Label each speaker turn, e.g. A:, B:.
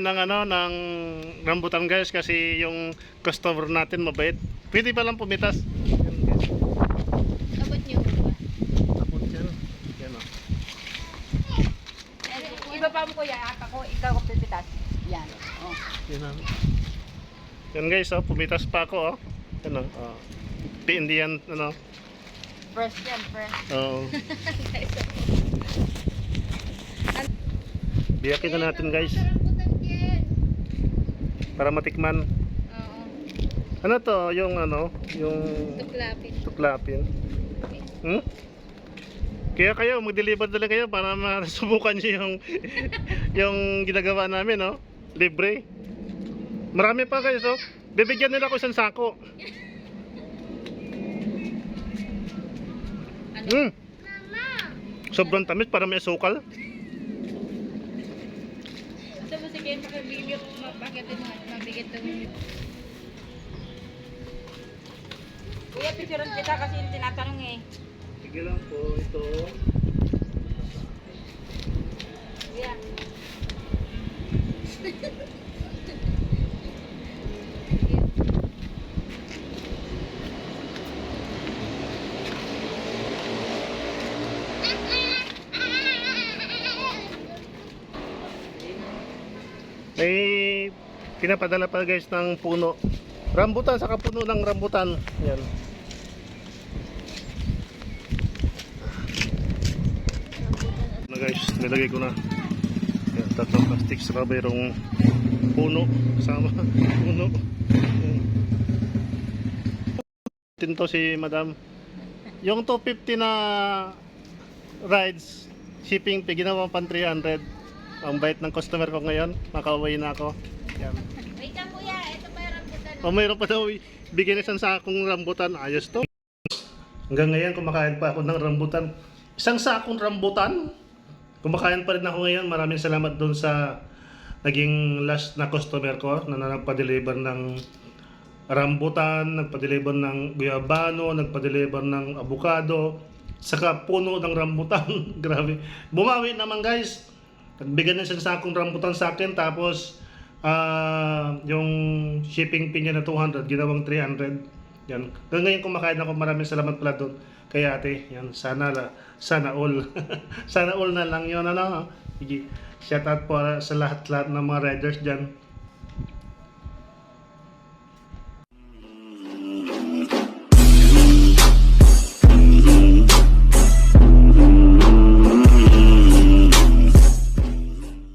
A: Ng ng rambutan guys kasi yung customer natin mabait. Pwede pa lang pumitas.
B: Abot niyo ba?
A: Abot yan. Yan o.
B: Iba pa mo kuya, ako ikaw ko pipitas. Yan. Oh.
A: Yan, yan guys, pumitas pa ako. Yan o. Hindi yan,
B: Fresh yan, fresh.
A: Oo. Biyakin na natin guys. Para matikman.
B: Oo.
A: Ano to? Yung
B: Tuklapin.
A: tuklapin. Hmm? Kaya kayo, mag-deliver na lang kayo para masubukan nyo yung ginagawa namin, no? Libre. Marami pa guys, so. Bibigyan nila ako isang sako.
B: Ano?
A: Sobrang tamis para may sukal.
B: Ito mo sige, makibigyan mo, mabigat mo. Kuya, picturean kita kasi yung tinatanong eh.
A: Sige lang po, ito.
B: Kuya.
A: May pinapadala pa guys ng puno. Rambutan, saka puno ng rambutan. Yan. Na guys, nilagay ko na. Yan, tatlong plastic sa mayroong puno. Kasama. Puno. Tinto si madam. Yung 250 na rides, shipping, ginawa pang 300. Ang bait ng customer ko ngayon. Makauwi na ako. Yan.
B: Wait lang kuya, ito pa yung rambutan.
A: Mayroon pa daw bigyan isang sakong rambutan. Ayos to. Hanggang ngayon kumakain pa ako ng rambutan. Isang sakong rambutan. Kumakain pa rin ako ngayon. Maraming salamat doon sa naging last na customer ko na nagpa-deliver ng rambutan, nagpa-deliver ng guyabano, nagpa-deliver ng avocado, saka puno ng rambutan. Grabe. Bumawi naman guys. Nagbigyan na isang sakong rambutan sa akin, tapos yung shipping fee niya na 200, ginawang 300. Yan. Hanggang ngayon kumakain ako. Maraming salamat pala doon kay ate. Yan. Sana all. Sana all na lang yun. Sige. Shout out po sa lahat ng mga riders dyan.